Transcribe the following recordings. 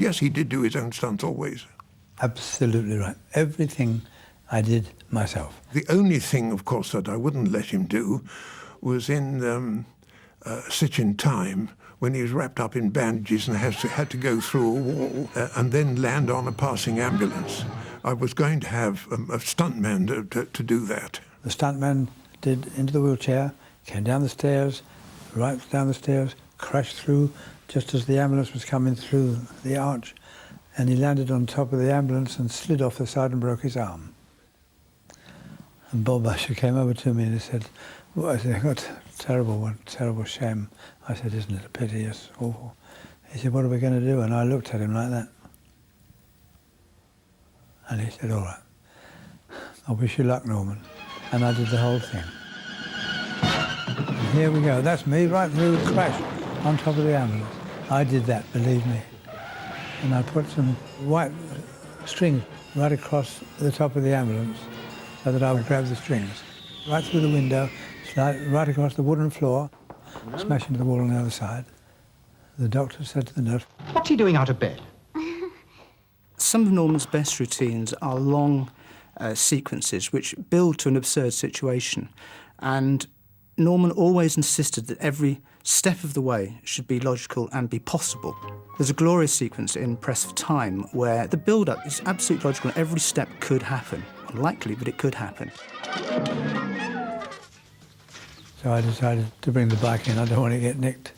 Yes, he did do his own stunts always. Absolutely right. Everything I did myself. The only thing, of course, that I wouldn't let him do was in Stitch in Time, when he was wrapped up in bandages and had to go through a wall and then land on a passing ambulance. I was going to have a stuntman to do that. The stuntman did into the wheelchair, came down the stairs, right down the stairs, crashed through just as the ambulance was coming through the arch, and he landed on top of the ambulance and slid off the side and broke his arm. And Bob Usher came over to me and he said, "Well," I said, "what terrible shame." I said, "Isn't it a pity? It's awful." He said, "What are we going to do?" And I looked at him like that. And he said, "All right. I wish you luck, Norman." And I did the whole thing. And here we go. That's me right through the crash on top of the ambulance. I did that, believe me. And I put some white string right across the top of the ambulance so that I would grab the strings. Right through the window, slide right across the wooden floor, smash into the wall on the other side. The doctor said to the nurse, "What's he doing out of bed?" Some of Norman's best routines are long sequences which build to an absurd situation. And Norman always insisted that every step of the way should be logical and be possible. There's a glorious sequence in Press for Time where the build-up is absolutely logical and every step could happen. Unlikely, but it could happen. So I decided to bring the bike in. I don't want to get nicked.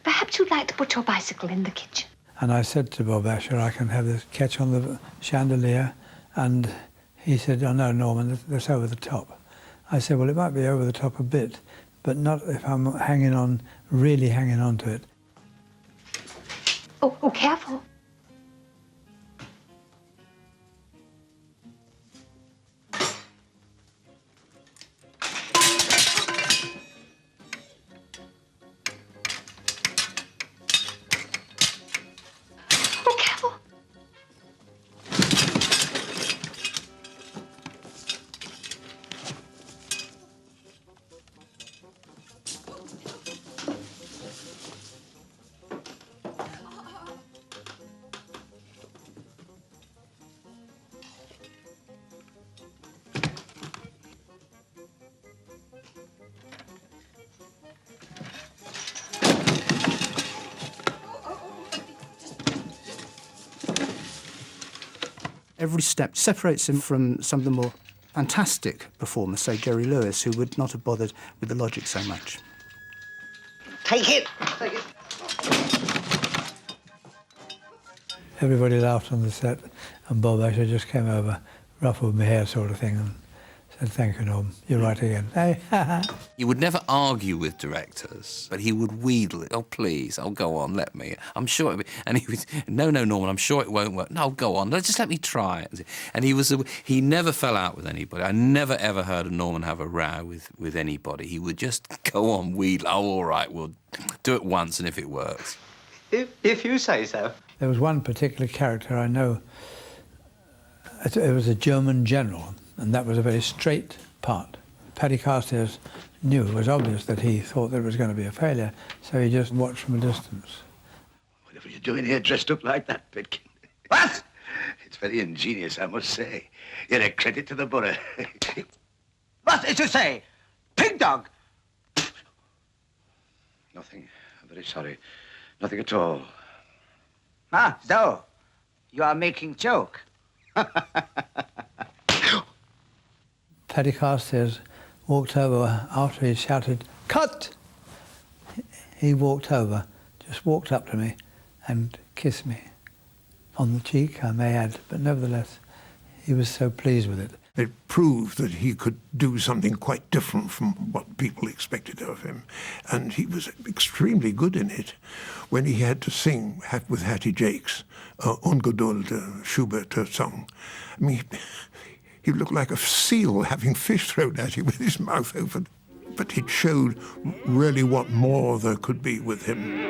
Perhaps you'd like to put your bicycle in the kitchen. And I said to Bob Usher, "I can have this catch on the chandelier." And he said, "Oh, no, Norman, that's over the top." I said, "Well, it might be over the top a bit, but not if I'm really hanging on to it." Oh, careful. Every step separates him from some of the more fantastic performers, say Jerry Lewis, who would not have bothered with the logic so much. Take it! Take it! Everybody laughed on the set, and Bob Usher just came over, ruffled my hair sort of thing, and said, "Thank you, Norm. You're right again." Hey, He would never argue with directors, but he would wheedle it. "Oh, please, oh, go on, let me. I'm sure it'll be..." And he would, "No, Norman, I'm sure it won't work. No, go on, just let me try it." And he never fell out with anybody. I never, ever heard of Norman have a row with anybody. He would just go on, wheedle. "Oh, all right, we'll do it once, and if it works." If you say so. there was one particular character I know. It was a German general, and that was a very straight part. Paddy Carstairs knew, it was obvious that he thought there was going to be a failure, so he just watched from a distance. "Whatever you're doing here dressed up like that, Pitkin?" "What?" "It's very ingenious, I must say. You're a credit to the borough." What is to say? Pig dog! "Nothing. I'm very sorry. Nothing at all." Ah, so you are making joke. Paddy Carstairs walked over after he shouted, "Cut!" He walked over, just walked up to me and kissed me. On the cheek, I may add, but nevertheless, he was so pleased with it. It proved that he could do something quite different from what people expected of him. And he was extremely good in it. When he had to sing with Hattie Jakes, Ungeduld, Schubert song, I mean, he looked like a seal having fish thrown at him with his mouth open. But it showed really what more there could be with him.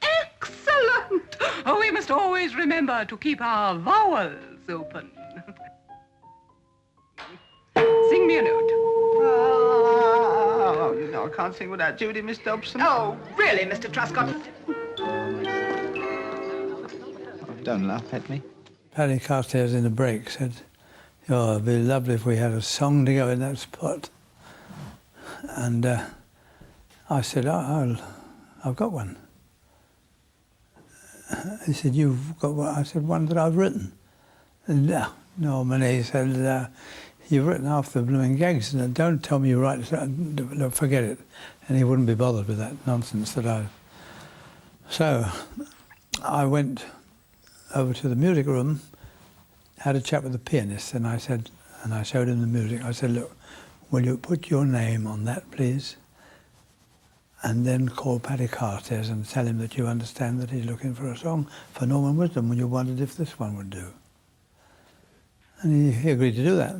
Excellent! Oh, we must always remember to keep our vowels open. Sing me a note. Oh, you know I can't sing without Judy, Miss Dobson. Oh, really, Mr. Truscott? Oh, don't laugh at me. Paddy Carstairs in the break said, "Oh, it'd be lovely if we had a song to go in that spot." And I said, I've got one. He said, "You've got one?" I said, "One that I've written." And Norman, he said, "You've written half the blooming gags, and don't tell me you write it. No, forget it." And he wouldn't be bothered with that nonsense that I... So I went over to the music room, had a chat with the pianist, and I said, and I showed him the music. I said, "Look, will you put your name on that, please? And then call Paddy Carstairs and tell him that you understand that he's looking for a song for Norman Wisdom, and you wondered if this one would do." And he agreed to do that.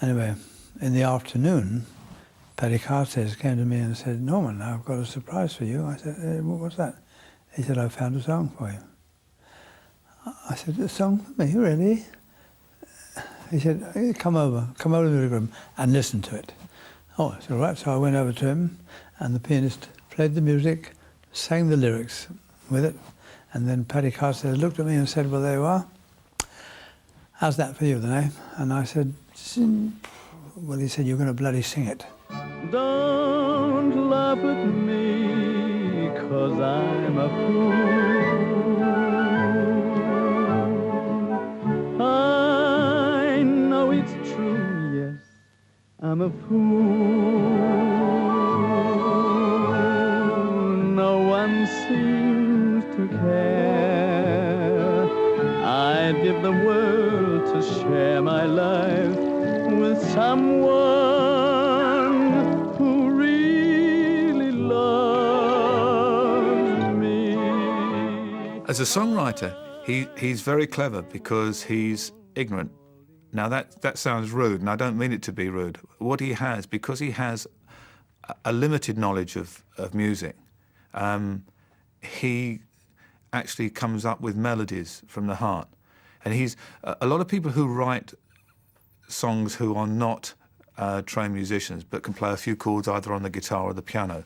Anyway, in the afternoon, Paddy Carstairs came to me and said, "Norman, I've got a surprise for you." I said, "What was that?" He said, "I found a song for you." I said, "A song for me, really?" He said, come over to the music room and listen to it." Oh, I said, "All right." So I went over to him, and the pianist played the music, sang the lyrics with it, and then Paddy Carstairs looked at me and said, "Well, there you are. How's that for you then, eh?" And I said, "Well," he said, "you're going to bloody sing it." Don't laugh at me, 'cause I'm a fool. I know it's true, yes, I'm a fool. No one seems to care. I'd give the world to share my life with someone who really loves me. As a songwriter, he's very clever because he's ignorant. Now that sounds rude, and I don't mean it to be rude. What he has, because he has a limited knowledge of music, he actually comes up with melodies from the heart. And he's a lot of people who write songs who are not trained musicians but can play a few chords either on the guitar or the piano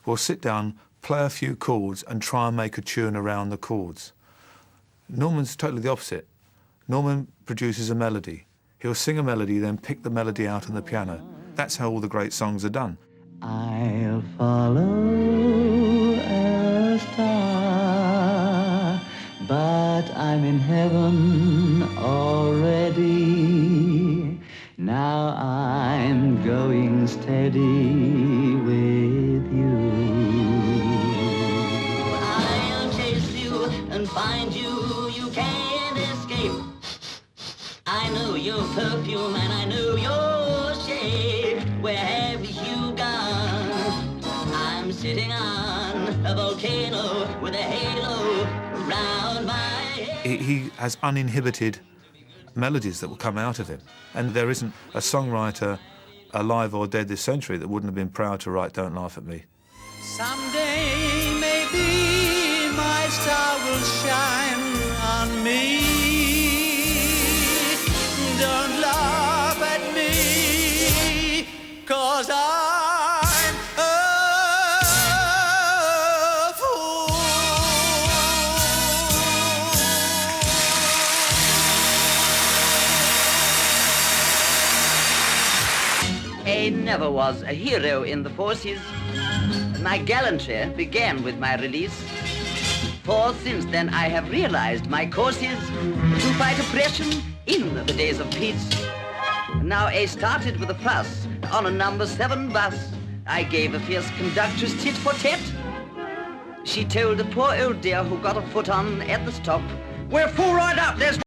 will sit down, play a few chords and try and make a tune around the chords. Norman's totally the opposite. Norman produces a melody. He'll sing a melody, then pick the melody out on the piano. That's how all the great songs are done. I'll follow a star, but I'm in heaven already. Now I'm going steady with you. I'll chase you and find you, you can't escape. I know your perfume and I know your shape. Where have you gone? I'm sitting on a volcano with a halo around my head. He has uninhibited melodies that will come out of him. And there isn't a songwriter alive or dead this century that wouldn't have been proud to write Don't Laugh at Me. Someday maybe my star will shine on me. Don't laugh at me, 'cause I'm a fool. I never was a hero in the forces. My gallantry began with my release. For since then I have realized my course is to fight oppression in the days of peace. Now I started with a fuss on a number 7 bus. I gave a fierce conductress tit for tat. She told a poor old dear who got a foot on at the stop, "We're full right up, there's